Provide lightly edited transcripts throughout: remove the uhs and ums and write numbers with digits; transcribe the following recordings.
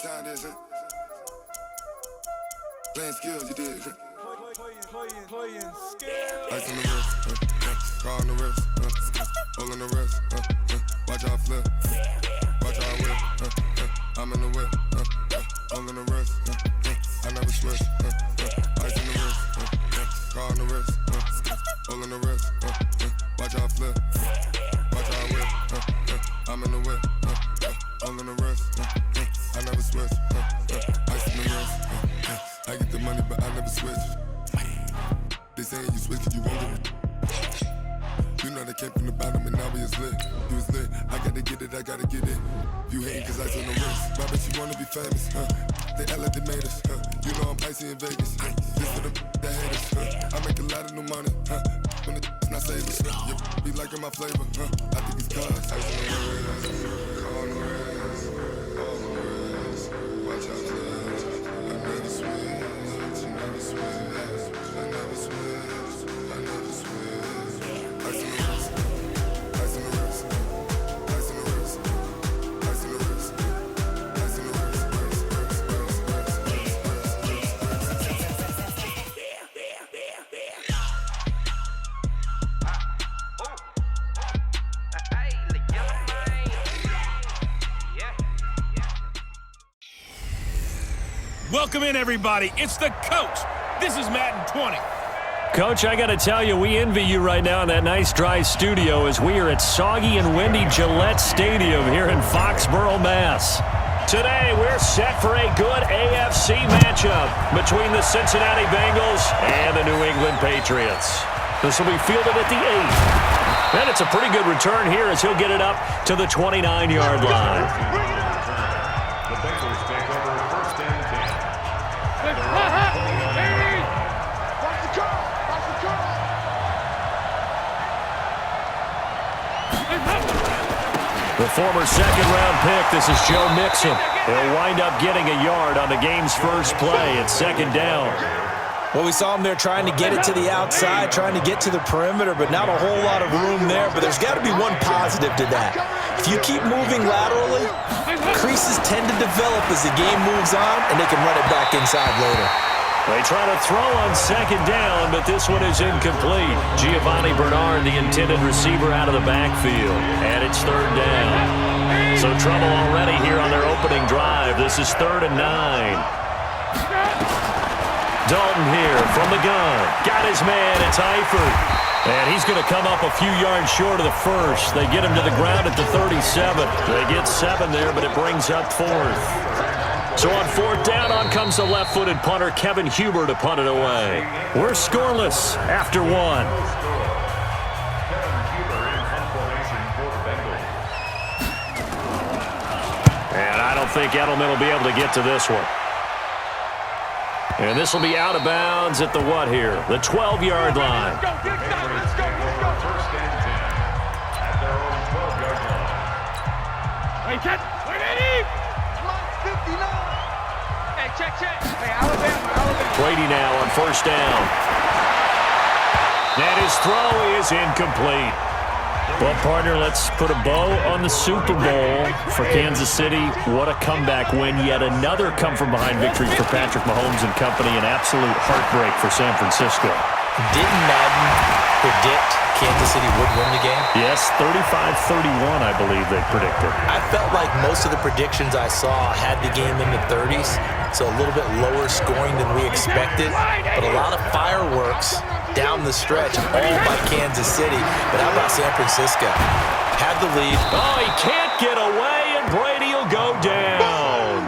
time this, huh? Playing skills, you did. Playing skills. Ice on the wrist, car on the wrist, hole in the wrist, watch how I flip, watch how I whip, I'm in the whip, hole in the wrist, I never switch, ice in the wrist, car on the wrist, hole in the wrist, watch how I flip, watch how I whip, I'm in the whip, hole in the wrist, I never switch, ice in the wrist, I get the money but I never switch. They saying you switch cause you won't get it. You know they came from the bottom and now we is lit. You was lit, I gotta get it, I gotta get it. You hating cause ice on the wrist. Why bet you wanna be famous, They act like they made us, You know I'm icy in Vegas, This for the that hate us, I make a lot of new money, When the not save us, You be liking my flavor, I think it's cause ice on the wrist, car on the wrist, all on the wrist. Watch out for this, I never switch, never switch. Welcome in, everybody. It's the coach. This is Madden 20. Coach, I got to tell you, we envy you right now in that nice dry studio as we are at soggy and windy Gillette Stadium here in Foxborough, Mass. Today, we're set for a good AFC matchup between the Cincinnati Bengals and the New England Patriots. This will be fielded at the 8. And it's a pretty good return here as he'll get it up to the 29-yard line. The former second-round pick, this is Joe Mixon. He'll wind up getting a yard on the game's first play at second down. Well, we saw him there trying to get it to the outside, trying to get to the perimeter, but not a whole lot of room there. But there's got to be one positive to that. If you keep moving laterally, creases tend to develop as the game moves on, and they can run it back inside later. They try to throw on second down, but this one is incomplete. Giovanni Bernard, the intended receiver, out of the backfield. And it's third down. So trouble already here on their opening drive. This is 3rd and 9. Dalton here from the gun. Got his man. It's Eifert. And he's going to come up a few yards short of the first. They get him to the ground at the 37. They get 7 there, but it brings up 4th. So on 4th down, on comes the left-footed punter, Kevin Huber, to punt it away. We're scoreless after 1. And I don't think Edelman will be able to get to this one. And this will be out of bounds at the what here? The 12-yard line. Let's go. Hey, catch. Check. Hey, Alabama. Brady now on 1st down. And his throw is incomplete. Well, partner, let's put a bow on the Super Bowl for Kansas City. What a comeback win. Yet another come-from-behind victory for Patrick Mahomes and company. An absolute heartbreak for San Francisco. Didn't Madden predict Kansas City would win the game? Yes, 35-31, I believe they predicted. I felt like most of the predictions I saw had the game in the 30s, so a little bit lower scoring than we expected, but a lot of fireworks down the stretch, all by Kansas City. But how about San Francisco? Had the lead. Oh, he can't get away, and Brady will go down.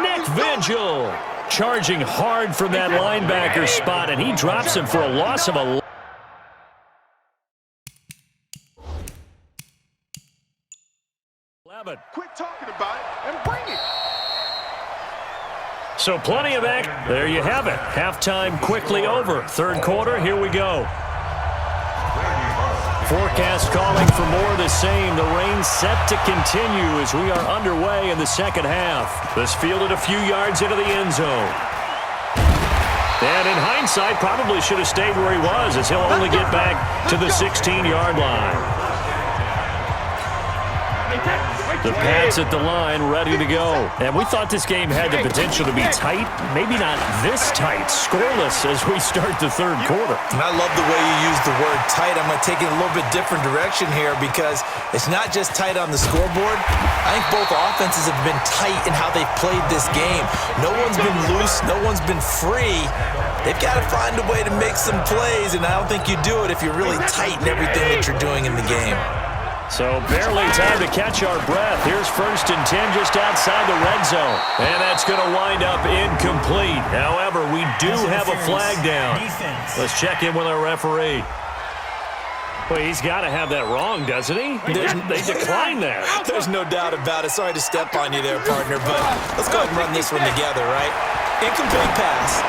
Nick Vigil charging hard from that linebacker spot, and he drops him for a loss of 11. Quit talking about it and bring it. So plenty of action. There you have it. Halftime quickly over. 3rd quarter, here we go. Forecast calling for more of the same. The rain set to continue as we are underway in the second half. This fielded a few yards into the end zone. And in hindsight, probably should have stayed where he was as he'll only get back to the 16-yard line. The Pats at the line, ready to go. And we thought this game had the potential to be tight. Maybe not this tight, scoreless as we start the third quarter. And I love the way you use the word tight. I'm going to take it a little bit different direction here because it's not just tight on the scoreboard. I think both offenses have been tight in how they've played this game. No one's been loose. No one's been free. They've got to find a way to make some plays, and I don't think you do it if you're really tight in everything that you're doing in the game. So barely time to catch our breath. Here's 1st and 10 just outside the red zone. And that's going to wind up incomplete. However, we do have a flag down. Let's check in with our referee. Well, he's got to have that wrong, doesn't he? They declined that. There's no doubt about it. Sorry to step on you there, partner, but let's go ahead and run this one together, right? Incomplete pass.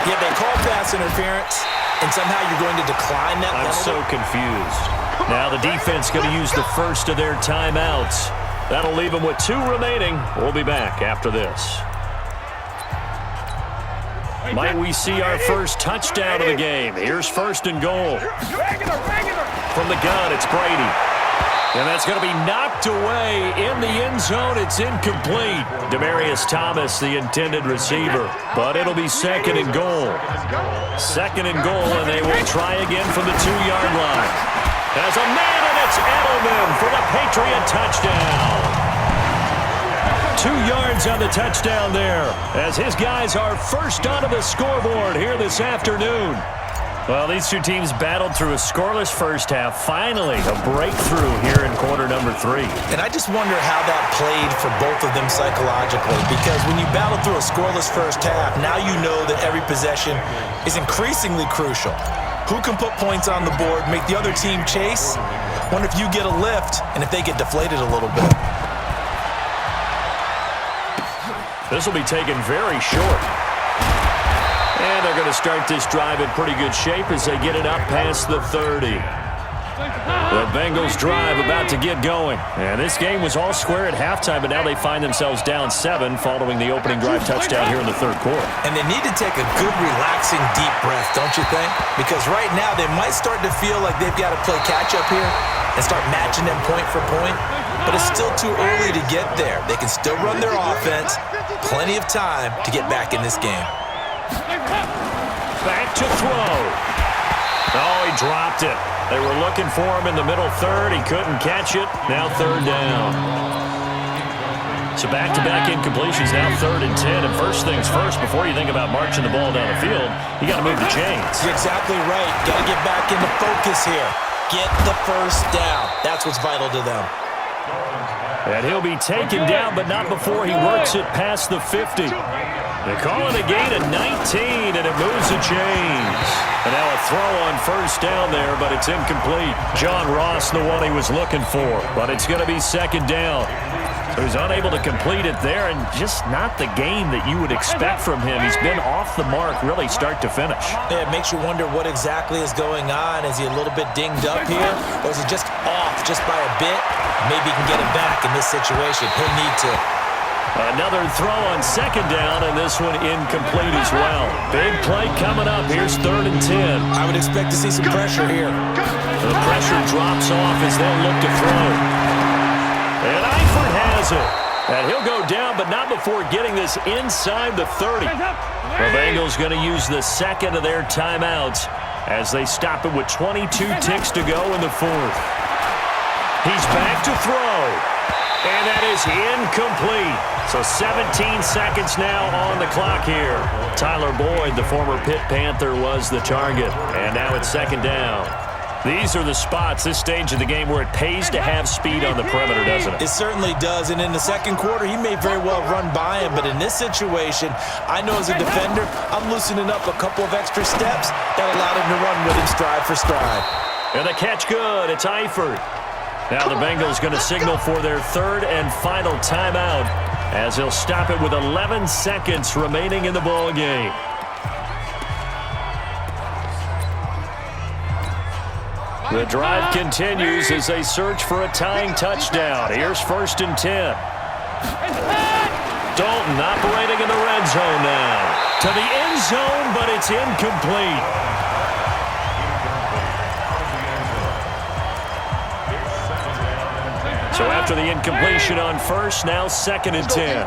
Yet they call pass interference, and somehow you're going to decline that penalty? I'm so confused. Now the defense going to use the first of their timeouts. That'll leave them with 2 remaining. We'll be back after this. Might we see our first touchdown of the game? Here's 1st and goal. From the gun, it's Brady. And that's going to be knocked away in the end zone. It's incomplete. Demaryius Thomas, the intended receiver. But it'll be 2nd and goal. 2nd and goal, and they will try again from the 2-yard line. As a man, and it's Edelman for the Patriot touchdown. 2 yards on the touchdown there, as his guys are first onto the scoreboard here this afternoon. Well, these two teams battled through a scoreless first half. Finally, a breakthrough here in quarter number 3. And I just wonder how that played for both of them psychologically, because when you battle through a scoreless first half, now you know that every possession is increasingly crucial. Who can put points on the board, make the other team chase? Wonder if you get a lift and if they get deflated a little bit. This will be taken very short. And they're going to start this drive in pretty good shape as they get it up past the 30. The Bengals drive about to get going. And this game was all square at halftime, but now they find themselves down 7 following the opening drive touchdown here in the third quarter. And they need to take a good, relaxing, deep breath, don't you think? Because right now they might start to feel like they've got to play catch-up here and start matching them point for point. But it's still too early to get there. They can still run their offense. Plenty of time to get back in this game. Back to throw. Oh, he dropped it. They were looking for him in the middle third. He couldn't catch it. Now 3rd down. So back-to-back incompletions, now 3rd and 10. And first things first, before you think about marching the ball down the field, you got to move the chains. You're exactly right. Got to get back into focus here. Get the first down. That's what's vital to them. And he'll be taken down, but not before he works it past the 50. They call it a gain of 19, and it moves the chains. And now a throw on first down there, but it's incomplete. John Ross, the one he was looking for, but it's going to be 2nd down. So he's unable to complete it there, and just not the game that you would expect from him. He's been off the mark really start to finish. Yeah, it makes you wonder what exactly is going on. Is he a little bit dinged up here, or is he just off just by a bit? Maybe he can get it back in this situation. He'll need to. Another throw on 2nd down, and this one incomplete as well. Big play coming up. Here's 3rd and 10. I would expect to see some pressure here. The pressure drops off as they'll look to throw. And Eifert has it. And he'll go down, but not before getting this inside the 30. The Bengals going to use the 2nd of their timeouts as they stop it with 22 ticks to go in the 4th. He's back to throw. And that is incomplete. So 17 seconds now on the clock here. Tyler Boyd, the former Pitt Panther, was the target. And now it's 2nd down. These are the spots, this stage of the game, where it pays to have speed on the perimeter, doesn't it? It certainly does. And in the second quarter, he may very well run by him. But in this situation, I know as a defender, I'm loosening up a couple of extra steps that allowed him to run with him stride for stride. And the catch good. It's Eifert. Now the Bengals going to signal for their 3rd and final timeout as they'll stop it with 11 seconds remaining in the ball game. The drive continues as they search for a tying touchdown. Here's 1st and 10. Dalton operating in the red zone now. To the end zone, but it's incomplete. So after the incompletion on first, now 2nd and 10.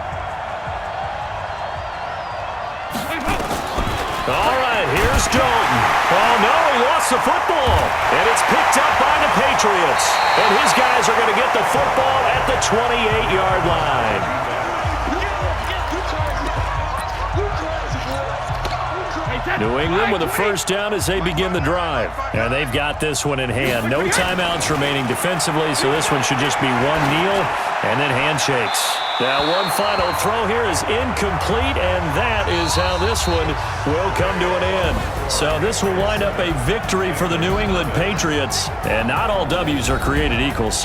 All right, here's Dalton. Oh, no, he lost the football. And it's picked up by the Patriots. And his guys are going to get the football at the 28-yard line. New England with a first down as they begin the drive. And they've got this one in hand. No timeouts remaining defensively, so this one should just be one kneel and then handshakes. Now one final throw here is incomplete, and that is how this one will come to an end. So this will wind up a victory for the New England Patriots, and not all W's are created equal.